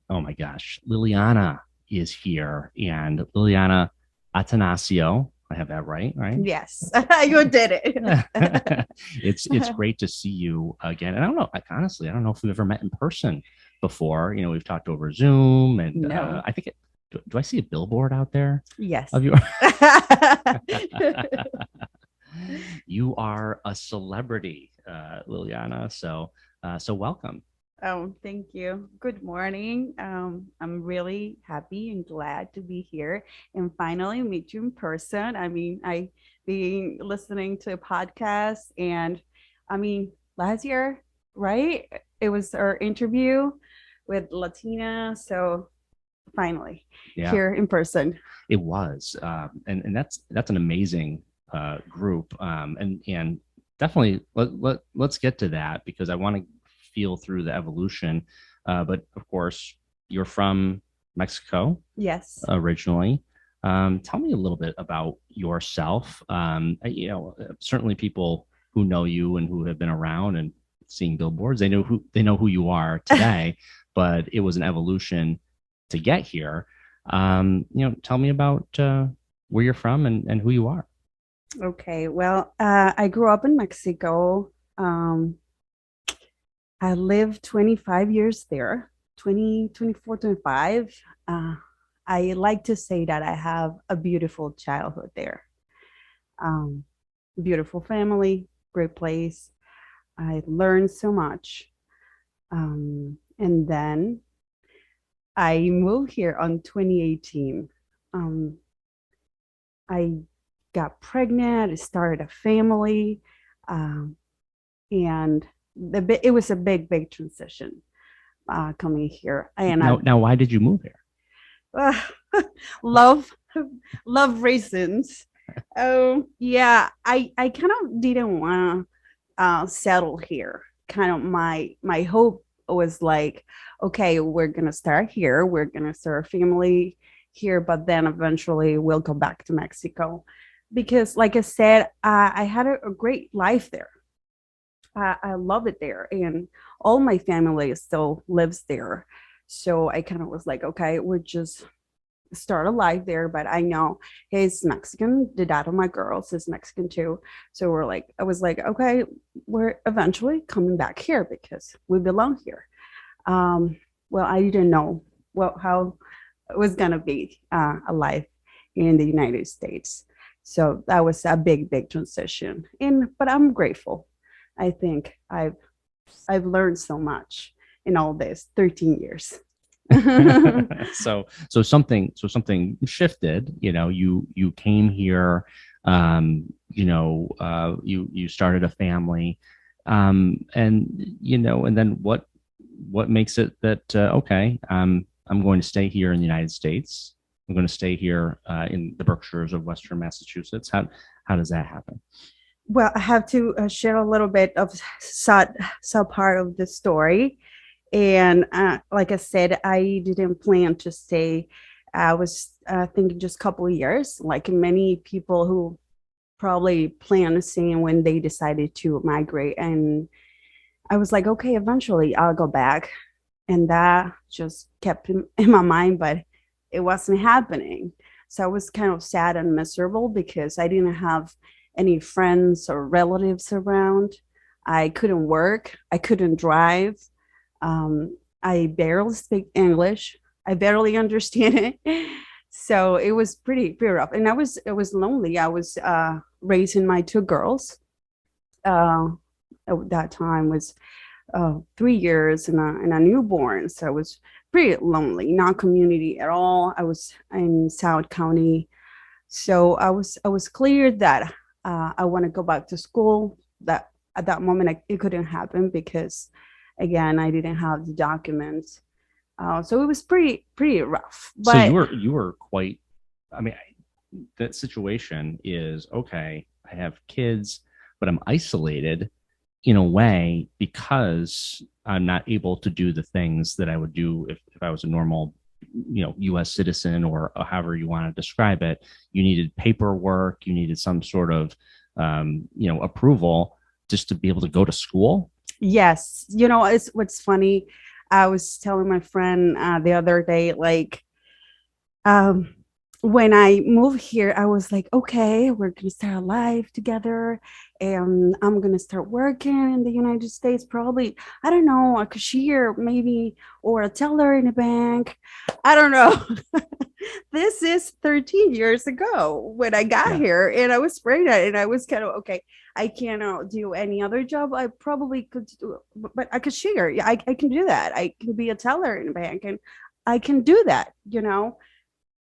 Oh my gosh, Liliana is here, and Liliana Atanacio. I have that right, right? Yes, you did it. It's great to see you again. And I don't know, like honestly, I don't know if we've ever met in person before. We've talked over Zoom, and No. I think do I see a billboard out there Yes. of you? You are a celebrity, Liliana. So welcome. Thank you. Good morning. I'm really happy and glad to be here and finally meet you in person. I mean, I been listening to a podcast and I mean, last year, right? It was our interview with Latina. So finally Yeah. here in person. It was, and that's an amazing group, and definitely let's get to that because I want to feel through the evolution. But of course, you're from Mexico Yes. originally. Tell me a little bit about yourself. Certainly people who know you and who have been around and seeing billboards, they know who you are today, but it was an evolution to get here. Tell me about where you're from and who you are. Okay. Well, I grew up in Mexico. I lived 25 years there, 20, 24, 25. I like to say that I have a beautiful childhood there. Um, Beautiful family, great place. I learned so much. And then I moved here on 2018. Um, I got pregnant, I started a family, um, and it was a big transition coming here. And I Now, why did you move here? uh, love love reasons. Oh yeah, I kind of didn't want to settle here. Kind of my hope was like, okay, we're gonna start here, we're gonna start a family here, but then eventually we'll go back to Mexico because, like I said, I had a great life there. I love it there, and all my family still lives there. So I kind of was like, okay, we're just start a life there, but I know he's Mexican. The dad of my girls is Mexican too. So I was like, okay, we're eventually coming back here because we belong here. Um, well, I didn't know how it was gonna be a life in the United States. So that was a big transition. But I'm grateful. I think I've learned so much in all this 13 years. So something shifted. You came here. You started a family, and then what makes it that okay? I'm going to stay here in the United States. I'm going to stay here in the Berkshires of Western Massachusetts. How does that happen? Well, I have to share a little bit of sad part of the story. And like I said, I didn't plan to stay. I was thinking just a couple of years, like many people who probably plan to stay when they decided to migrate. And I was like, okay, eventually I'll go back. And that just kept in my mind, but it wasn't happening. So I was kind of sad and miserable because I didn't have any friends or relatives around. I couldn't work, I couldn't drive. I barely speak English. I barely understand it. So it was pretty rough. And it was lonely. I was raising my two girls. Uh, at that time was 3 years and a newborn. So I was pretty lonely, not community at all. I was in South County. So I was clear that I want to go back to school. That at that moment it couldn't happen because again I didn't have the documents. So it was pretty rough. So you But were you were quite. I mean, that situation is okay. I have kids, but I'm isolated in a way because I'm not able to do the things that I would do if I was a normal, U.S. citizen or however you want to describe it. You needed paperwork, you needed some sort of, approval just to be able to go to school. yes, it's what's funny. I was telling my friend the other day, like, um, when I moved here, I was like, okay, we're gonna start a life together, and I'm gonna start working in the United States. Probably, I don't know, a cashier maybe, or a teller in a bank. I don't know. This is 13 years ago when I got Yeah. here, and I was pregnant, and I was kind of okay. I cannot do any other job. I probably could do, but a cashier, yeah, I can do that. I can be a teller in a bank, and I can do that,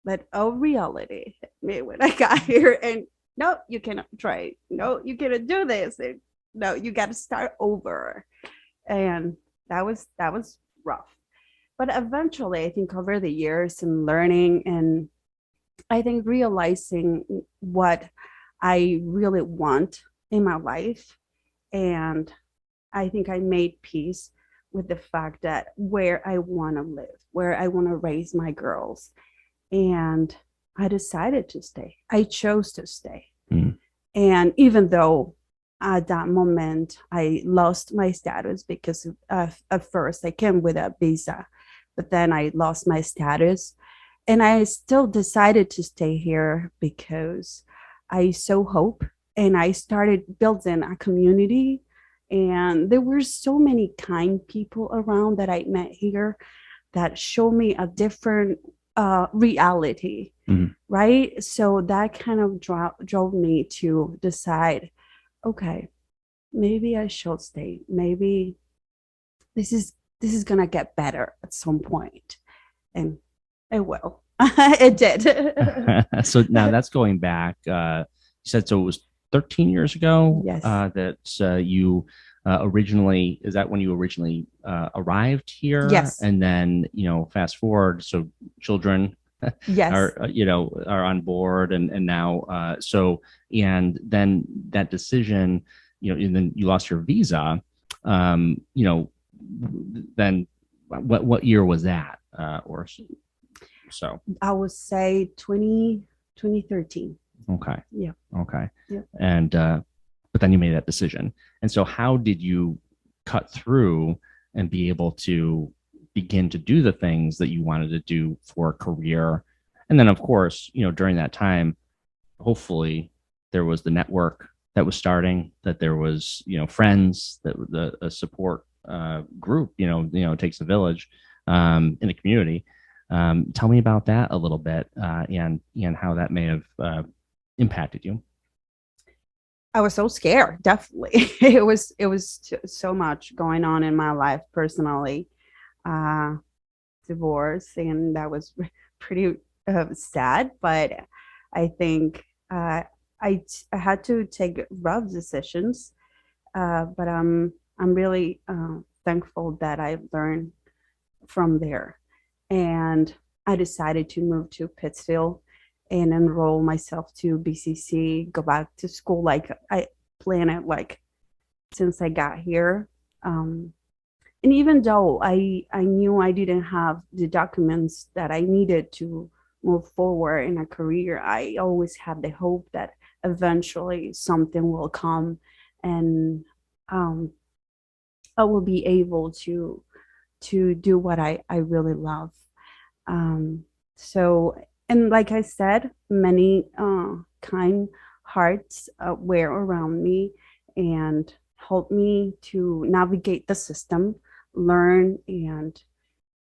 but reality hit me when I got here, and no, you cannot try. No, you cannot do this. And, no, you got to start over, and that was rough. But eventually, I think over the years and learning, and I think realizing what I really want in my life, and I think I made peace with the fact that where I want to live, where I want to raise my girls, and I decided to stay. I chose to stay. Mm. And even though at that moment I lost my status because at first I came with a visa, but then I lost my status. And I still decided to stay here because I saw hope, and I started building a community. And there were so many kind people around that I met here that show me a different reality, Mm. right? So that kind of drove me to decide, okay, maybe I should stay. Maybe this is gonna get better at some point, and it will. It did. So now that's going back. You said so it was 13 years ago Yes. that you originally, is that when you originally arrived here? Yes. And then, fast forward, so children Yes. are on board and now, and then that decision, and then you lost your visa. Um, you know, then what year was that? Or so. I would say 2013. Okay. Yeah. Okay. Yeah. And but then you made that decision. And so how did you cut through and be able to begin to do the things that you wanted to do for a career? And then of course, during that time, hopefully there was the network that was starting, that there was, friends, that the a support group, it takes a village in the community. Tell me about that a little bit, and how that may have impacted you. I was so scared, definitely. It was so much going on in my life personally. Uh Divorce, and that was pretty sad, but I think I had to take rough decisions, but I'm really thankful that I learned from there. And I decided to move to Pittsfield and enroll myself to BCC, go back to school like I planned it, like since I got here. Um, and even though I knew I didn't have the documents that I needed to move forward in a career, I always had the hope that eventually something will come, and um, I will be able to do what I really love. Um, so, and like I said, many kind hearts were around me and helped me to navigate the system, learn, and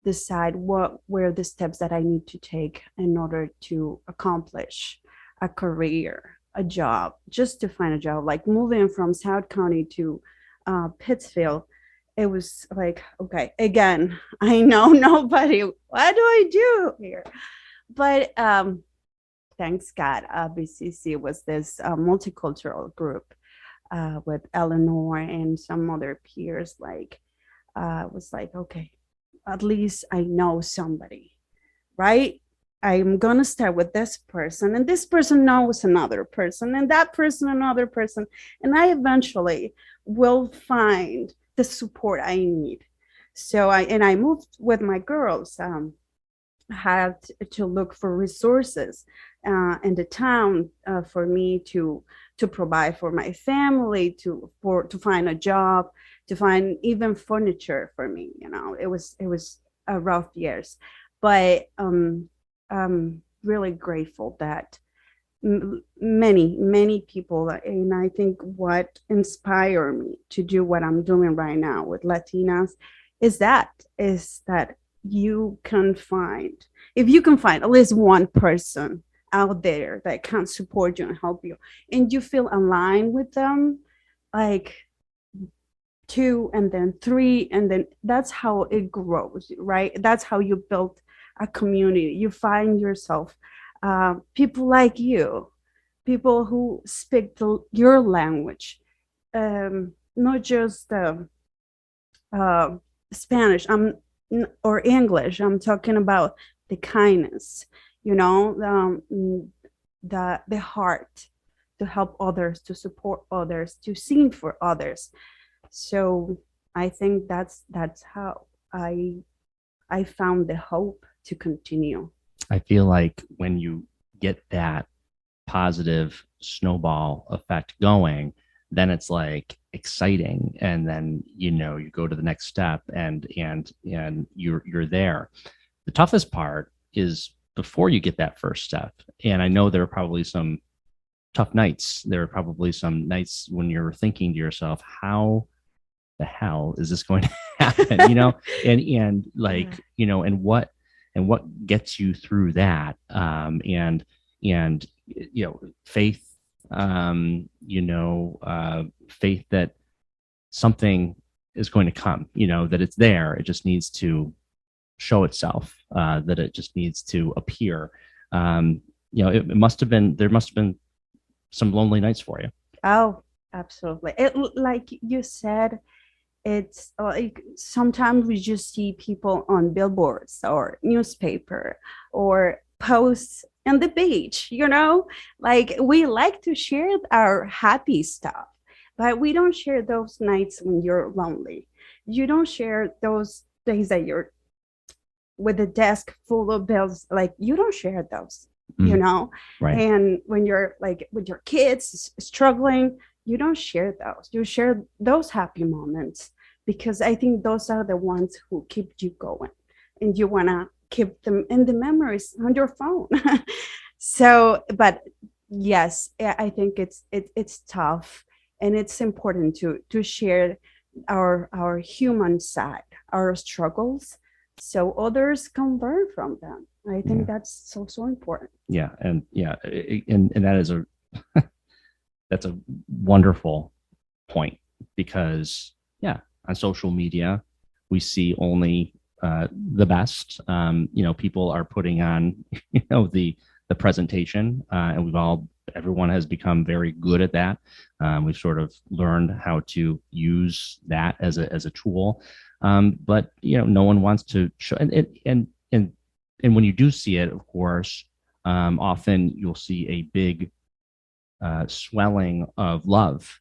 decide what were the steps that I need to take in order to accomplish a career, a job, just to find a job. Like moving from South County to Pittsfield, it was like, okay, again, I know nobody. What do I do here? But thanks God, BCC was this multicultural group with Eleanor and some other peers. Like, was like, okay, at least I know somebody, right? I'm gonna start with this person, and this person knows another person, and that person another person, and I eventually will find the support I need. So I moved with my girls. Had to look for resources in the town for me to provide for my family, to find a job, to find even furniture for me. It was a rough years, but I'm really grateful that many people, and I think what inspired me to do what I'm doing right now with Latinas is that you can find, if you can find at least one person out there that can support you and help you, and you feel aligned with them, like two and then three, and then that's how it grows, right? That's how you build a community. You find yourself people like you, people who speak your language, not just uh, Spanish, or English. I'm talking about the kindness, the heart to help others, to support others, to sing for others. So I think that's how I found the hope to continue. I feel like when you get that positive snowball effect going, then it's like exciting, and then you go to the next step, and you're there. The toughest part is before you get that first step. And I know there are probably some tough nights. There are probably some nights when you're thinking to yourself, how the hell is this going to happen? And like, and what gets you through that. And faith, faith that something is going to come, that it's there. It just needs to show itself, that it just needs to appear. There must have been some lonely nights for you. Oh, absolutely. Like you said, it's like sometimes we just see people on billboards or newspaper or posts on the beach, like we like to share our happy stuff, but we don't share those nights when you're lonely. You don't share those days that you're with a desk full of bills. Like you don't share those, you Mm, know right. and when you're like with your kids struggling, you don't share those. You share those happy moments, because I think those are the ones who keep you going, and you want to keep them in the memories on your phone. So, but yes, I think it's tough, and it's important to share our human side, our struggles, so others can learn from them. I think Yeah. that's so important. Yeah. And yeah. And that is that's a wonderful point, because yeah, on social media we see only the best. People are putting on the presentation, and everyone has become very good at that. We've sort of learned how to use that as a tool, but no one wants to show. And when you do see it, of course, often you'll see a big swelling of love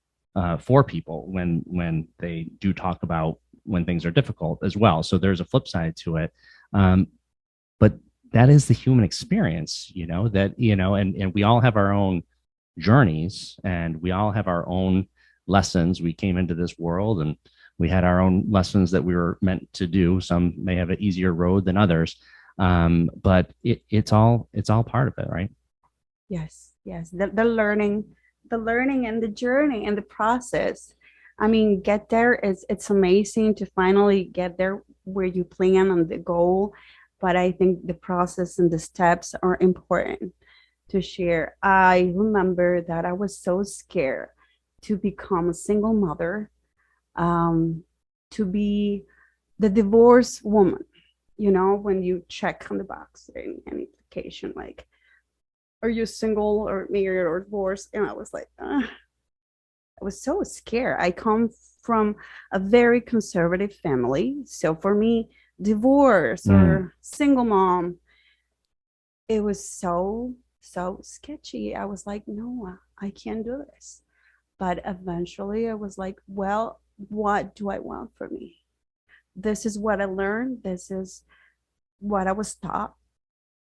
for people when they do talk about when things are difficult as well. So there's a flip side to it, but that is the human experience, and we all have our own journeys, and we all have our own lessons. We came into this world, and we had our own lessons that we were meant to do. Some may have an easier road than others, but it's all part of it, right? Yes, the learning and the journey and the process. I mean, get there is it's amazing to finally get there where you plan on the goal, but I think the process and the steps are important to share. I remember that I was so scared to become a single mother, um, to be the divorced woman. When you check on the box in any application, like, are you single or married or divorced? And I was like, I was so scared. I come from a very conservative family. So for me, divorce Mm, or single mom, it was so sketchy. I was like, no, I can't do this. But eventually I was like, well, what do I want for me? This is what I learned. This is what I was taught.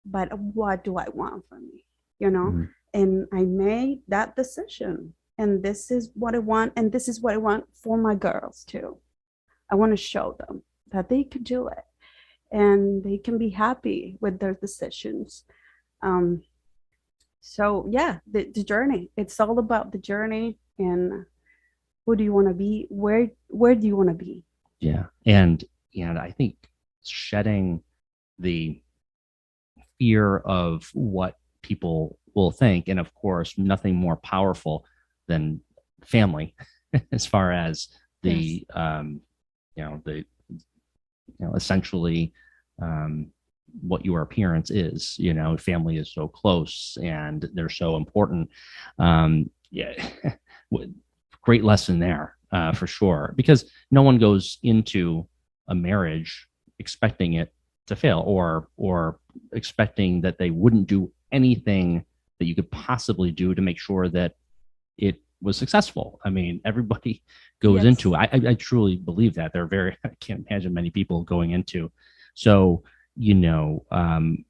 But what do I want for me? you know mm, and I made that decision, and this is what I want, and this is what I want for my girls too. I want to show them that they can do it and they can be happy with their decisions. Um, so yeah, the journey. It's all about the journey and who do you want to be? Where do you want to be? Yeah. And I think shedding the fear of what people will think, and of course, nothing more powerful than family, as far as Yes. the the essentially what your appearance is. Family is so close and they're so important. Yeah, great lesson there, for sure, because no one goes into a marriage expecting it to fail, or expecting that they wouldn't do anything that you could possibly do to make sure that it was successful. I mean, everybody goes Yes. into it. I truly believe that. They're very, I can't imagine many people going into. So, you know, um,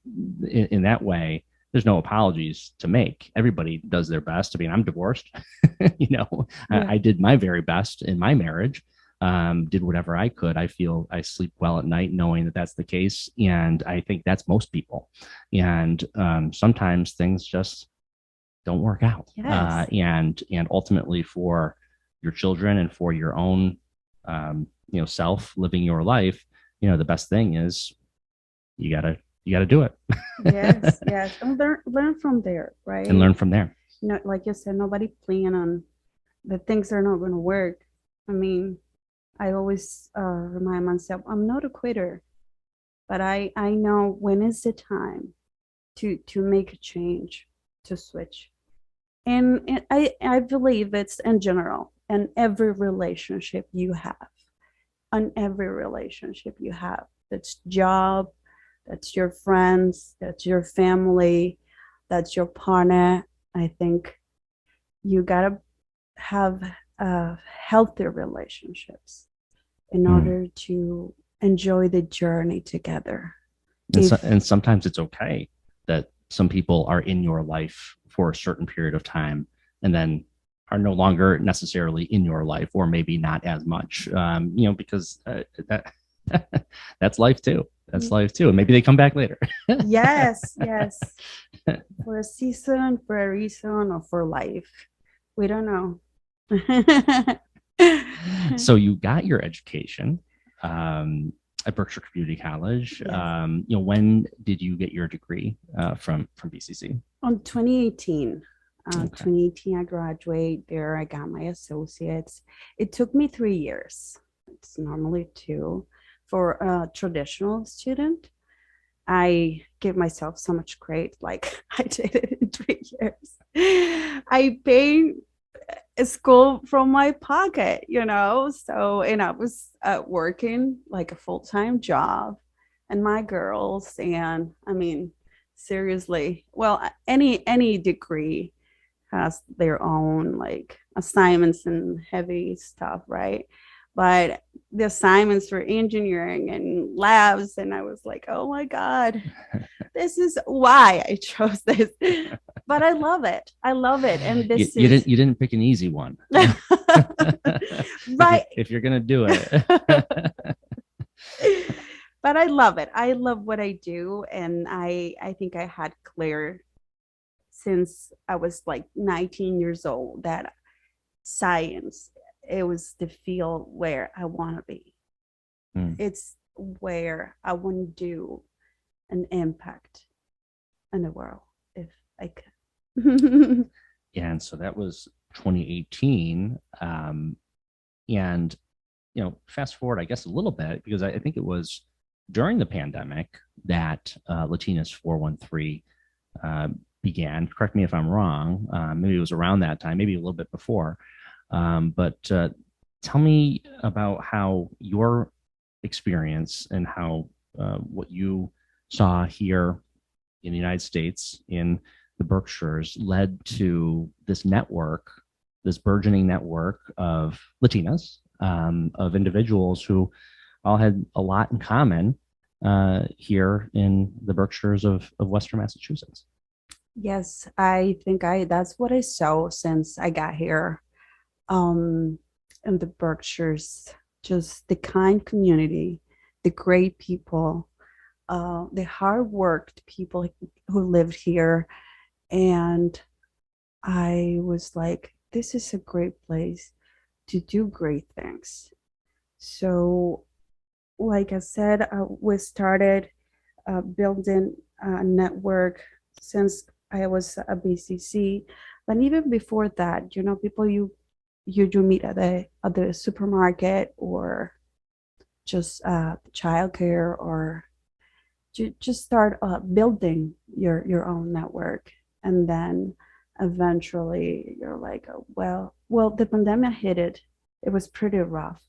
in that way, there's no apologies to make. Everybody does their best. I mean, I'm divorced. Yeah. I did my very best in my marriage. Did whatever I could. I feel I sleep well at night knowing that that's the case. And I think that's most people. And sometimes things just don't work out. Yes. And ultimately, for your children and for your own self living your life, the best thing is you gotta do it. Yes. Yes. And learn from there, And right? learn from there. Like you said, nobody plan on the things are not going to work. I mean, I always remind myself, I'm not a quitter, but I know when is the time to make a change, to switch. And I believe it's in general, in every relationship you have, on every relationship you have. That's job, that's your friends, that's your family, that's your partner. I think you gotta have healthy relationships in Mm. order to enjoy the journey together. If And sometimes it's okay that some people are in your life for a certain period of time and then are no longer necessarily in your life, or maybe not as much, because that that's life too. That's life too. And maybe they come back later. yes, yes, for a season, for a reason, or for life, we don't know. So you got your education at Berkshire Community College. Yes. When did you get your degree from BCC? On 2018, Okay. 2018, I graduated there. I got my associates. It took me 3 years. It's normally two for a traditional student. I give myself so much credit, like I did it in 3 years. I paid school from my pocket, So, and I was working like a full-time job and my girls, and I mean, seriously, well, any degree has their own like assignments and heavy stuff, right? But the assignments for engineering and labs, and I was like, oh my God, this is why I chose this. But I love it. I love it. And you, this you is didn't you didn't pick an easy one. if you right. if you're gonna do it. But I love it. I love what I do. And I think I had clear since I was like 19 years old that science, it was the field where I want to be. Hmm. It's where I want to do an impact in the world if I could. And so that was 2018. And fast forward, I guess, a little bit, because I think it was during the pandemic that Latinas413 uh, began. Correct me if I'm wrong. Maybe it was around that time, maybe a little bit before. But tell me about how your experience and how what you saw here in the United States, in the Berkshires, led to this network, this burgeoning network of Latinas, of individuals who all had a lot in common here in the Berkshires of Western Massachusetts. Yes, I think I that's what I saw since I got here. Um, in the Berkshires, just the kind community, the great people, the hard worked people who lived here. And I was like, this is a great place to do great things. So, like I said, we started building a network since I was a BCC. But even before that, people you do meet at the supermarket or just childcare, or just start building your own network, and then eventually you're like, oh, well, the pandemic hit it. It was pretty rough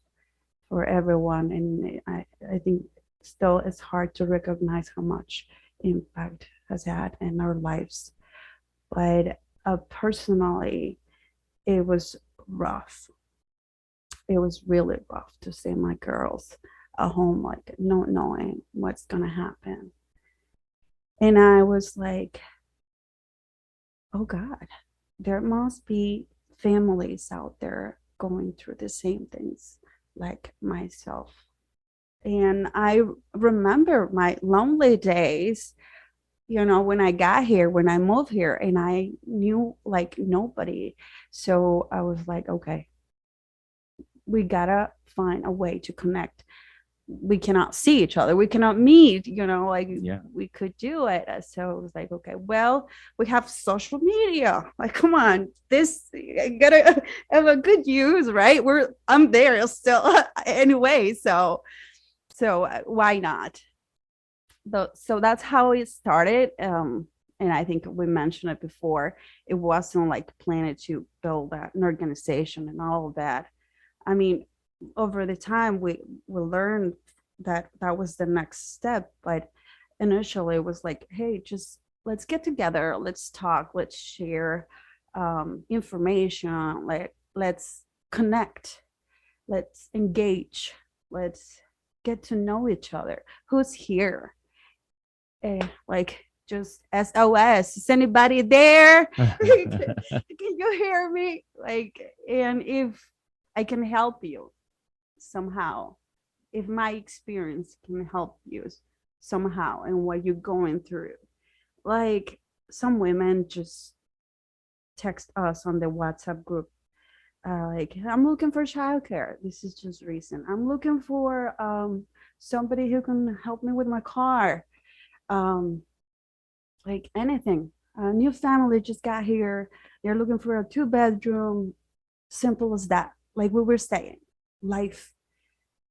for everyone, and I think still it's hard to recognize how much impact has had in our lives. But personally, it was rough. It was really rough to see my girls at home, like not knowing what's gonna happen. And I was like, oh God, there must be families out there going through the same things like myself. And I remember my lonely days, when I got here, when I moved here, and I knew like nobody. So I was like, okay, we gotta find a way to connect. We cannot see each other. We cannot meet, like Yeah. we could do it. So it was like, okay, well, we have social media. Like, come on, this gotta have a good use, right? I'm there still anyway. So why not? So that's how it started. And I think we mentioned it before. It wasn't like planned to build an organization and all of that. I mean, over the time we learned that that was the next step, but initially it was like, hey, just let's get together, let's talk, let's share information, like let's connect, let's engage, let's get to know each other. Who's here? Like just SOS. Is anybody there? Can you hear me? Like, and if I can help you somehow, if my experience can help you somehow in what you're going through. Like some women just text us on the WhatsApp group, like, I'm looking for childcare. This is just recent. I'm looking for somebody who can help me with my car. Um, like anything. A new family just got here. They're looking for a two-bedroom. Simple as that. Like we were saying, life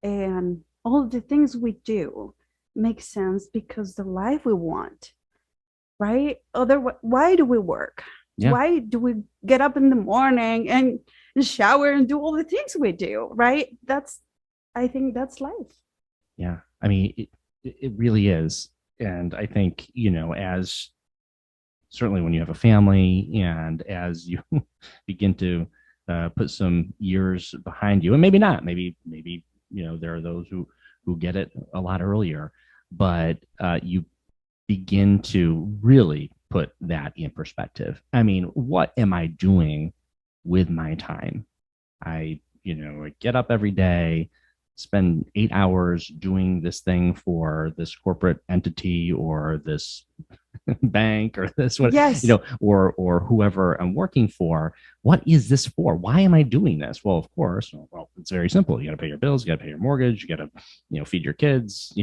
and all the things we do make sense because the life we want, right? Otherwise, why do we work? Yeah. Why do we get up in the morning and shower and do all the things we do, right? I think that's life. Yeah. I mean, it really is. And I think, as certainly when you have a family and as you begin to put some years behind you, and maybe not, maybe, there are those who get it a lot earlier, but you begin to really put that in perspective. I mean, what am I doing with my time? I get up every day, spend 8 hours doing this thing for this corporate entity or this bank or this what Yes. or whoever I'm working for. What is this for? Why am I doing this? Well, of course, well, it's very simple. You got to pay your bills, you got to pay your mortgage, you got to feed your kids,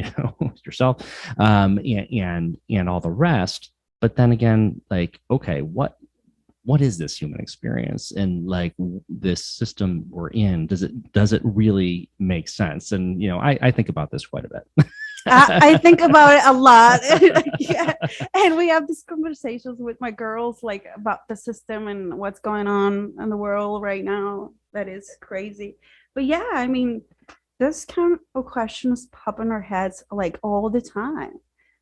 yourself, and all the rest. But then again, like, okay, what is this human experience, and like this system we're in, does it really make sense? And I think about this quite a bit. I think about it a lot. Yeah. And we have these conversations with my girls, like about the system and what's going on in the world right now. That is crazy. But yeah, I mean, this kind of questions pop in our heads like all the time.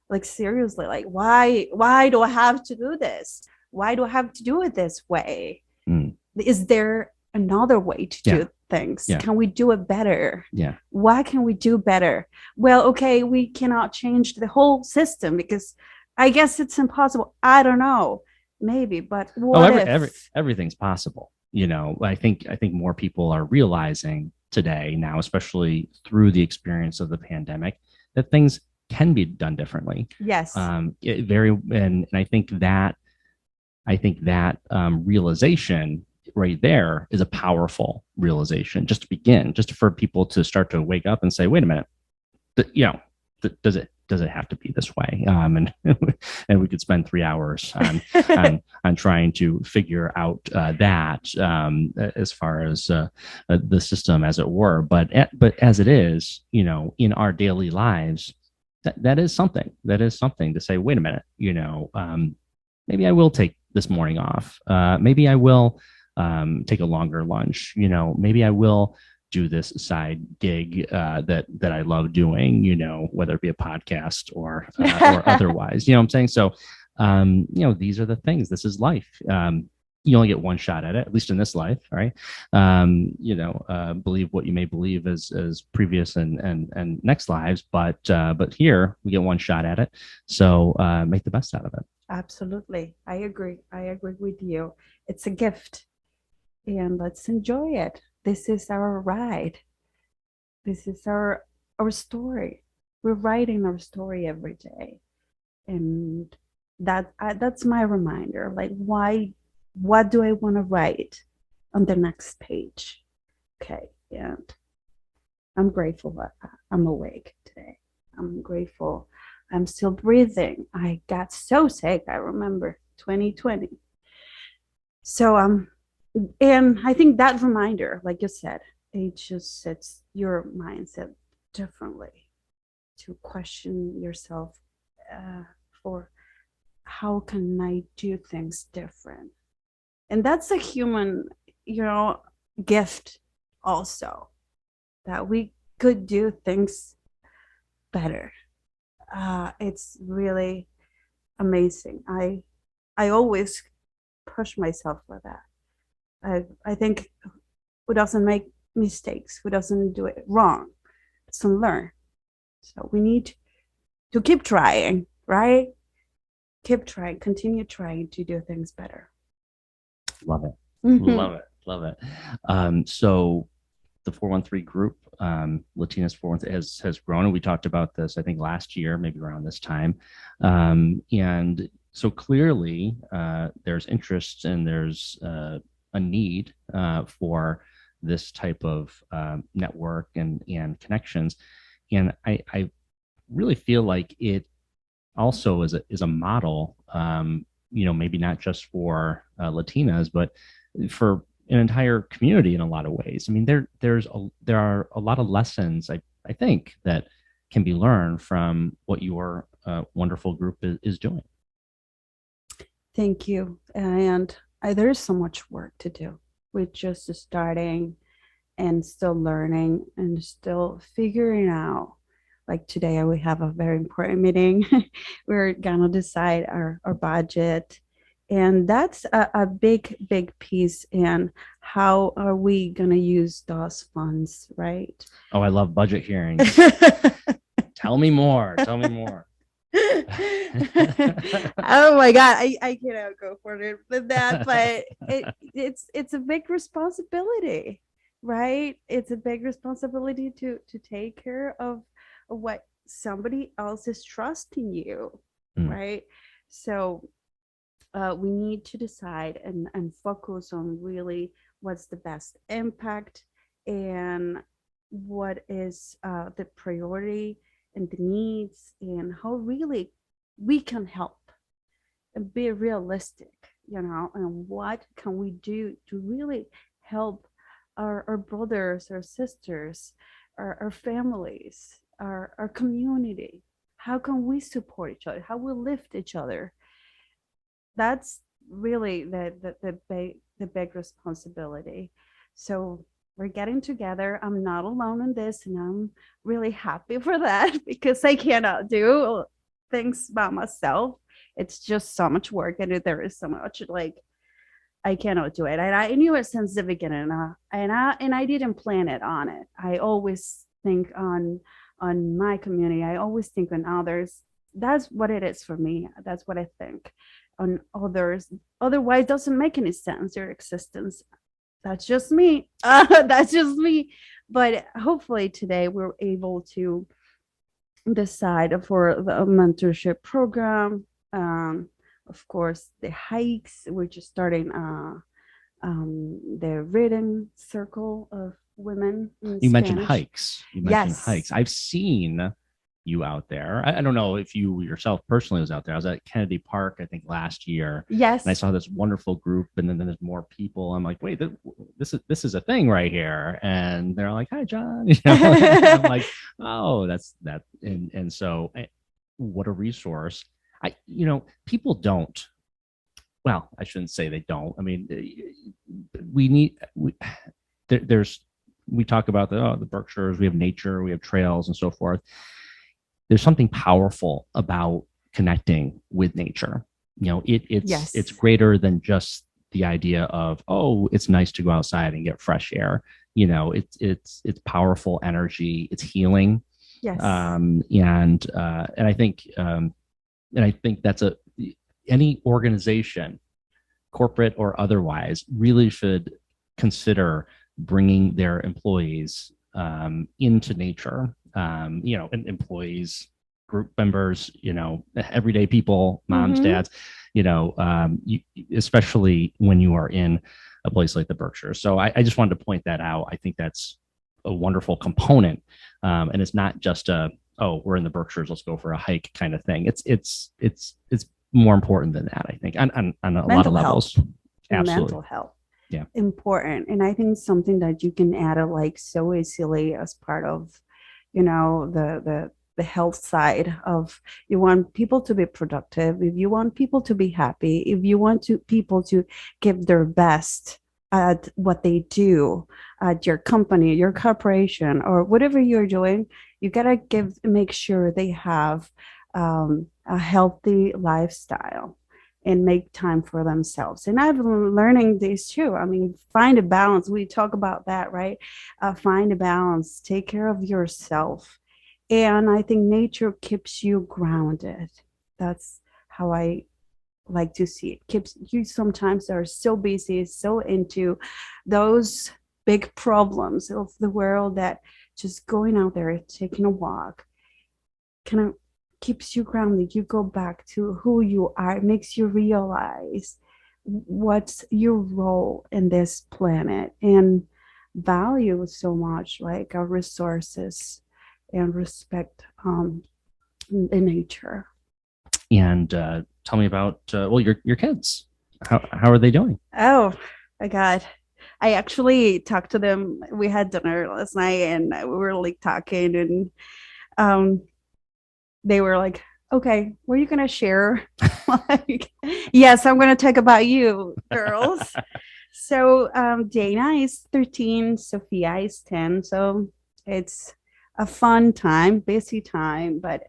Like seriously, like why do I have to do this? Why do I have to do it this way? Mm. Is there another way to Yeah. do things? Yeah. Can we do it better? Yeah. Why can we do better? Well, okay, we cannot change the whole system because I guess it's impossible. I don't know. maybe, but Oh, what if? everything's possible. I think more people are realizing today now, especially through the experience of the pandemic, that things can be done differently. Yes. And I think that realization right there is a powerful realization just to begin, just for people to start to wake up and say, wait a minute, does it have to be this way? And and we could spend 3 hours on trying to figure out that as far as the system, as it were. But as it is, in our daily lives, that is something. That is something to say. Wait a minute, maybe I will take this morning off. Maybe I will take a longer lunch. Maybe I will do this side gig that I love doing. Whether it be a podcast or otherwise. You know what I'm saying? So, these are the things. This is life. You only get one shot at it, at least in this life, right? Believe what you may believe as previous and next lives, but here we get one shot at it. So make the best out of it. Absolutely. I agree. I agree with you. It's a gift and let's enjoy it. This is our ride. This is our story. We're writing our story every day. And that's my reminder. Like why what do I want to write on the next page? Okay. And I'm grateful that I'm awake today. I'm grateful I'm still breathing. I got so sick. I remember 2020. So and I think that reminder, like you said, it just sets your mindset differently to question yourself for how can I do things different? And that's a human, you know, gift also that we could do things better. It's really amazing. I always push myself for that. I think who doesn't make mistakes, who doesn't do it wrong, doesn't learn. So we need to keep trying, right? Keep trying, continue trying to do things better. Love it. Mm-hmm. Love it. Love it. So the 413 group, Latinas 413 has grown. And we talked about this, I think, last year, maybe around this time. And so clearly there's interest and there's a need for this type of network and connections. And I really feel like it also is a model, maybe not just for Latinas, but for an entire community in a lot of ways. I mean, there are a lot of lessons I think that can be learned from what your wonderful group is doing. Thank you. And there's so much work to do. We're just starting and still learning and still figuring out. Like today, we have a very important meeting. We're gonna decide our budget, and that's a big, big piece in how are we gonna use those funds, right? Oh, I love budget hearings. Tell me more. Tell me more. Oh my god, I cannot go further than that, but it's a big responsibility, right? It's a big responsibility to take care of what somebody else is trusting you, Mm. right? So we need to decide and focus on really what's the best impact and what is the priority and the needs and how really we can help and be realistic, and what can we do to really help our brothers, our sisters, our families, our community. How can we support each other? How we lift each other? That's really the big responsibility. So we're getting together. I'm not alone in this, and I'm really happy for that because I cannot do things by myself. It's just so much work, and there is so much like I cannot do it. And I knew it since the beginning, and I didn't plan it on it. I always think on my community. I always think on others. That's what it is for me. That's what I think. on others. Otherwise, it doesn't make any sense, their existence. That's just me. That's just me. But hopefully today we're able to decide for the mentorship program. Of course, the hikes. We're just starting the reading circle of women in You mentioned Spanish. hikes. You mentioned hikes. Yes. I've seen you out there. I don't know if you yourself personally was out there. I was at Kennedy Park, I think, last year, and I Yes. saw this wonderful group, and then there's more people. I'm like, wait, this is a thing right here, and they're like, hi, John. I'm like, oh, that's that, and so what a resource. People don't. Well, I shouldn't say they don't. I mean, we need there's we talk about the Berkshires, we have nature, we have trails and so forth. There's something powerful about connecting with nature. It's Yes. greater than just the idea of, oh, it's nice to go outside and get fresh air. It's powerful energy, it's healing. Yes. And I think that's any organization, corporate or otherwise, really should consider bringing their employees into nature. And employees, group members, everyday people, moms, Mm-hmm. dads, especially when you are in a place like the Berkshires. So I just wanted to point that out. I think that's a wonderful component, and it's not just oh, we're in the Berkshires, let's go for a hike kind of thing. It's more important than that, I think, on a lot of Mental health. levels. Absolutely. Mental health. Yeah. Important. And I think something that you can add like so easily as part of, the health side of, you want people to be productive, if you want people to be happy, if you want people to give their best at what they do at your company, your corporation, or whatever you're doing, you gotta make sure they have a healthy lifestyle and make time for themselves. And I've been learning this too. I mean, find a balance. We talk about that, right? Find a balance, take care of yourself. And I think nature keeps you grounded. That's how I like to see it. Keeps you, sometimes are so busy, so into those big problems of the world, that just going out there, taking a walk, kind of keeps you grounded. You go back to who you are. It makes you realize what's your role in this planet, and value so much like our resources and respect the nature. And tell me about well, your kids. How are they doing? Oh my God. I actually talked to them. We had dinner last night and we were like talking, and um they were like, okay, what are you going to share? Like, yes, I'm going to talk about you, girls. So Dana is 13, Sophia is 10. So it's a fun time, busy time, but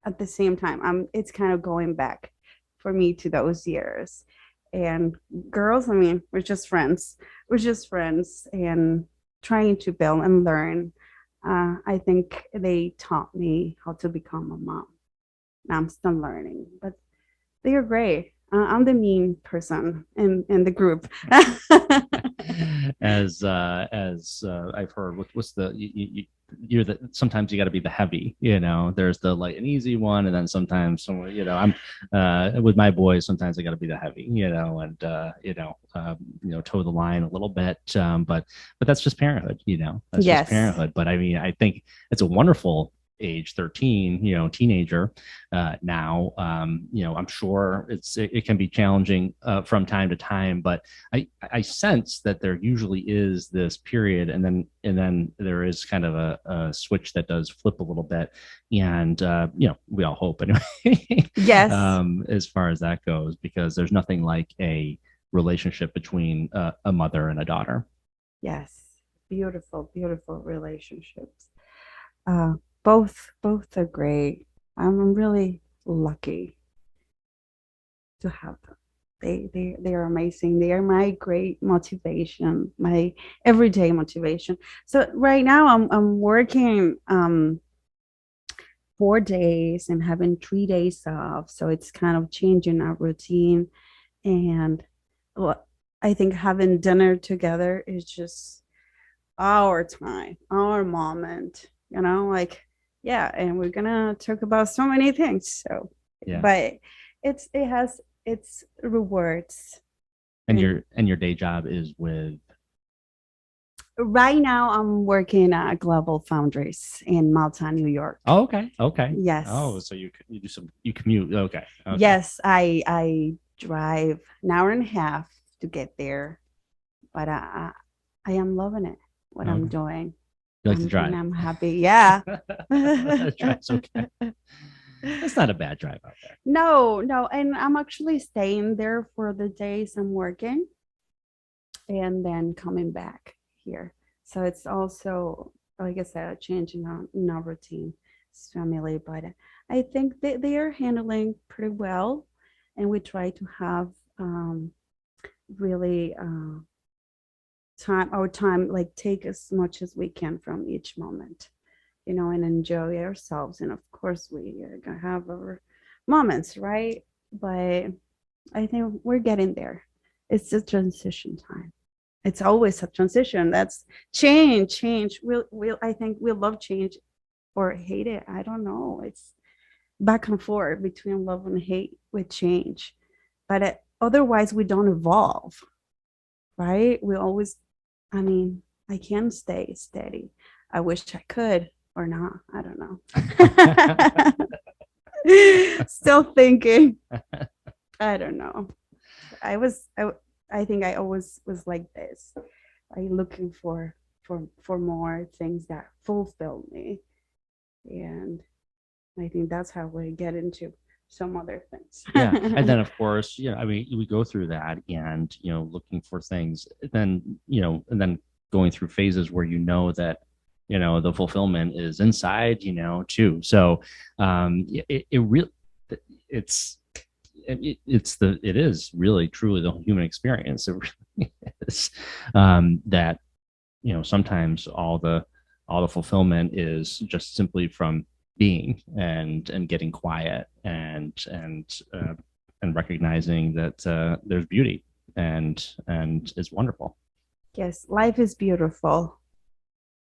at the same time, it's kind of going back for me to those years. And girls, I mean, we're just friends. We're just friends and trying to build and learn. I think they taught me how to become a mom. Now I'm still learning, but they are great. I'm the mean person in the group. As I've heard, what's the you're the sometimes you got to be the heavy. There's the light and easy one, and then sometimes someone, I'm with my boys. Sometimes I got to be the heavy, and toe the line a little bit. But that's just parenthood. That's just Yes. parenthood. But I mean, I think it's a wonderful age, 13, teenager now. I'm sure it can be challenging from time to time, but I sense that there usually is this period, and then there is kind of a switch that does flip a little bit, and we all hope anyway. Yes. As far as that goes, because there's nothing like a relationship between a mother and a daughter. Yes. Beautiful, beautiful relationships. Uh, both are great. I'm really lucky to have them. They are amazing. They are my great motivation, my everyday motivation. So right now I'm working 4 days and having 3 days off. So it's kind of changing our routine. And well, I think having dinner together is just our time, our moment, like, yeah. And we're gonna talk about so many things. So, Yeah. but it has its rewards. And And your day job is with. right now, I'm working at Global Foundries in Malta, New York. Oh, okay. Okay. Oh, Yes. so you do some you commute. Okay. Okay. Yes, I drive an hour and a half to get there, but I am loving it, what I'm Okay. doing. You like to And drive. I'm happy. Yeah. That drive's okay. That's not a bad drive out there. No, no. And I'm actually staying there for the days I'm working and then coming back here. So it's also, like I said, a change in our routine, family. But I think they are handling pretty well. And we try to have really time, like take as much as we can from each moment, and enjoy ourselves. And of course, we are gonna have our moments, right? But I think we're getting there. It's a transition time. It's always a transition. That's change. I think we'll love change or hate it. I don't know. It's back and forth between love and hate with change. But otherwise, we don't evolve, right? We always, I mean, I can stay steady. I wish I could or not. I don't know. Still thinking. I don't know. I think I always was like this. I looking for more things that fulfill me. And I think that's how we get into some other things. Yeah. And then of course, I mean, we go through that and, looking for things, then, and then going through phases where that, the fulfillment is inside, too. So it really it's it is really truly the human experience. It really is that sometimes all the fulfillment is just simply from being and getting quiet and recognizing that there's beauty and it's wonderful. Yes, life is beautiful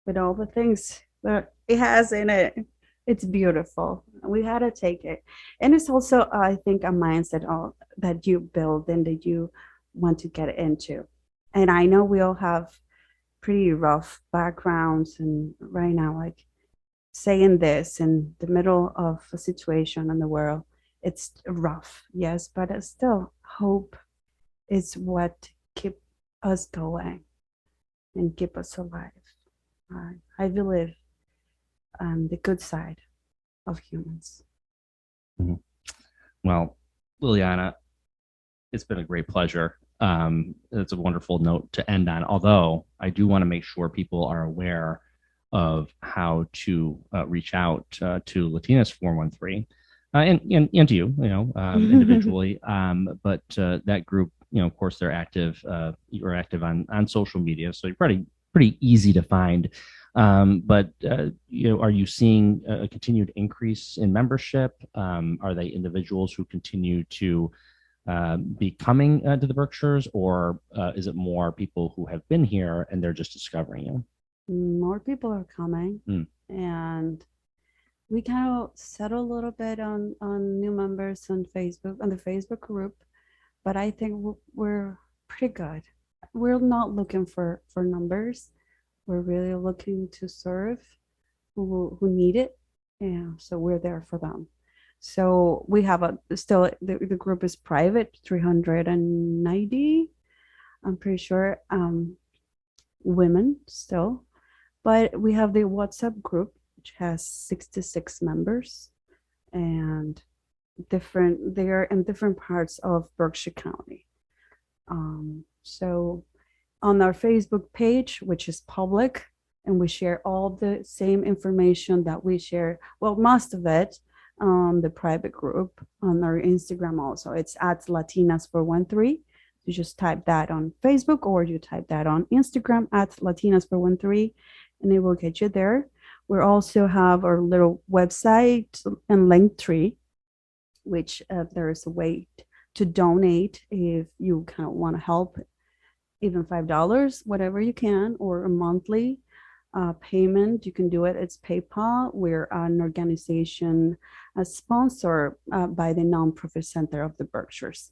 with all the things that it has in it. It's beautiful. We had to take it. And it's also, I think, a mindset that you build and that you want to get into. And I know we all have pretty rough backgrounds. And right now, like saying this in the middle of a situation in the world, it's rough, yes, but it's still hope is what keep us going and keep us alive. I believe the good side of humans. Mhm. Well, Liliana, it's been a great pleasure. It's a wonderful note to end on. Although I do want to make sure people are aware of how to reach out to Latinas413 and to you, individually. But that group, of course, they're active. You're active on social media, so you're pretty easy to find. But are you seeing a continued increase in membership? Are they individuals who continue to be coming to the Berkshires, or is it more people who have been here and they're just discovering you? More people are coming, and we kind of settle a little bit on new members on Facebook, on the Facebook group, but I think we're pretty good. We're not looking for numbers. We're really looking to serve who need it. Yeah, so we're there for them. So we have the group is private, 390. I'm pretty sure women still, but we have the WhatsApp group which has 66 members and they're in different parts of Berkshire County. So on our Facebook page, which is public, and we share all the same information that we share, well, most of it on the private group on our Instagram also. It's at Latinas413. You just type that on Facebook or you type that on Instagram at Latinas413 and it will get you there. We also have our little website and link tree, which there is a way to donate if you kind of want to help, even $5, whatever you can, or a monthly payment. You can do it. It's PayPal. We're an organization sponsored by the Nonprofit Center of the Berkshires.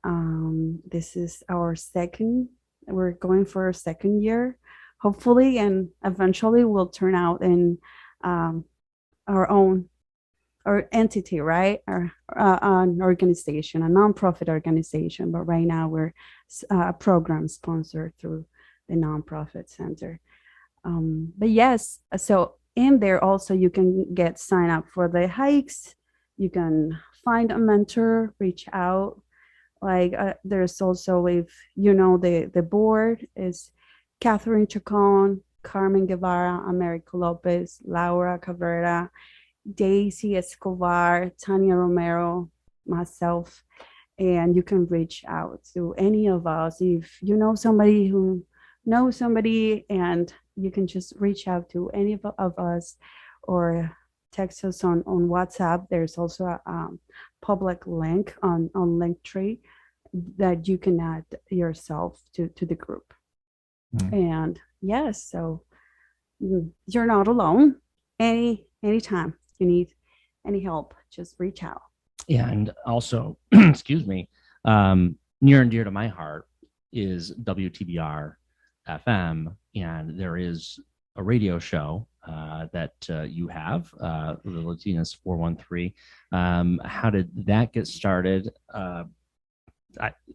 This is our second, we're going for a second year, hopefully, and eventually we'll turn out in our own or entity, right? Or an organization, a nonprofit organization. But right now we're a program sponsored through the Nonprofit Center. But yes, so in there also you can get sign up for the hikes. You can find a mentor, reach out. Like there's also, if you know, the board is Catherine Chacon, Carmen Guevara, Americo Lopez, Laura Cabrera, Daisy Escobar, Tanya Romero, myself, and you can reach out to any of us if you know somebody who knows somebody, and you can just reach out to any of us or text us on WhatsApp. There's also a public link on Linktree that you can add yourself to the group. Mm. And yes, so you're not alone. Anytime you need any help, just reach out. Yeah, and also, excuse me, near and dear to my heart is WTBR FM, and there is a radio show that you have, the Latinas413. How did that get started?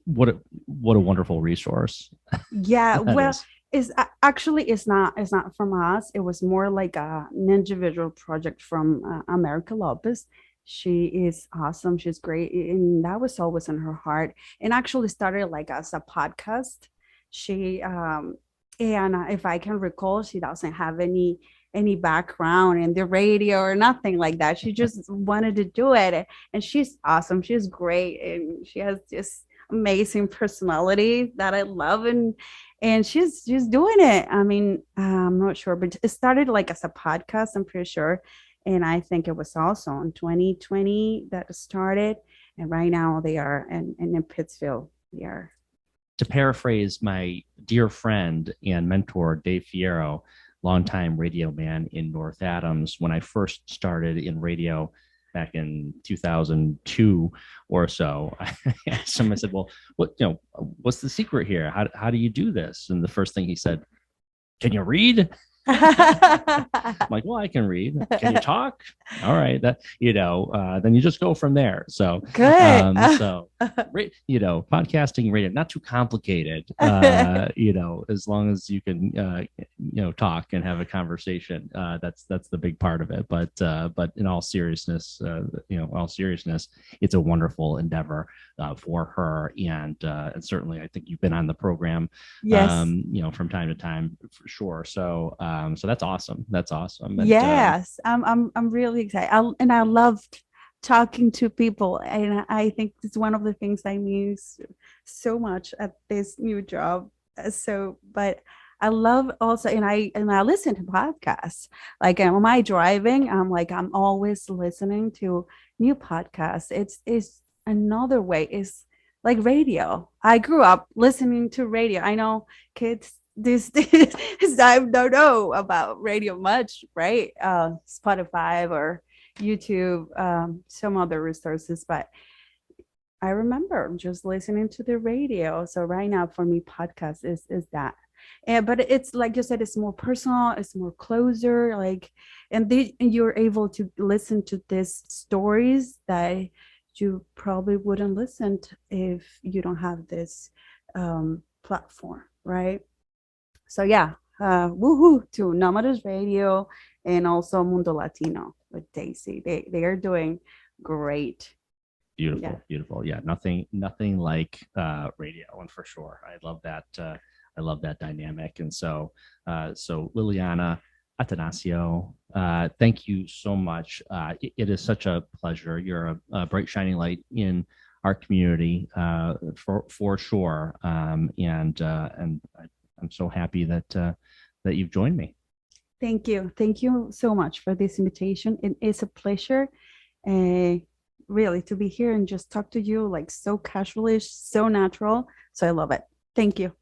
What a wonderful resource. Yeah, well, is actually it's not from us. It was more like an individual project from America Lopez. She is awesome. She's great, and that was always in her heart. And actually started like as a podcast. She and if I can recall, she doesn't have any background in the radio or nothing like that. She just wanted to do it, and she's awesome. She's great, and she has this amazing personality that I love, and she's doing it. I mean, I'm not sure, but it started like as a podcast, I'm pretty sure. And I think it was also in 2020 that it started. And right now they are in Pittsfield. They are. To paraphrase my dear friend and mentor, Dave Fierro, longtime radio man in North Adams, when I first started in radio back in 2002 or so, I asked him, I said, well, what's the secret here? How do you do this? And the first thing he said, can you read? I'm like, well, I can read. Can you talk? All right, that then you just go from there. So good. Podcasting, radio, not too complicated. As long as you can, talk and have a conversation. That's the big part of it. But in all seriousness, it's a wonderful endeavor for her, and certainly I think you've been on the program, yes, from time to time for sure. So that's awesome. That's awesome. And, yes, I'm really excited, I loved talking to people, and I think it's one of the things I miss so much at this new job. So, but I love also, and I listen to podcasts. Like, am I driving? I'm always listening to new podcasts. It's another way. It's like radio. I grew up listening to radio. I know kids this time don't know about radio much, right? Spotify or YouTube, some other resources, but I remember just listening to the radio. So right now for me, podcast is that. But it's like you said, it's more personal, it's more closer, like, and you're able to listen to these stories that you probably wouldn't listen to if you don't have this platform, right? So yeah, woohoo to Nomadas Radio and also Mundo Latino with Daisy. They are doing great. Beautiful, yeah. Beautiful. Yeah, nothing like radio, and for sure, I love that. I love that dynamic. And so Liliana Atanacio, thank you so much. It is such a pleasure. You're a bright shining light in our community, for sure. And I'm so happy that you've joined me. Thank you. Thank you so much for this invitation. It is a pleasure, uh, really, to be here and just talk to you like so casually, so natural. So I love it. Thank you.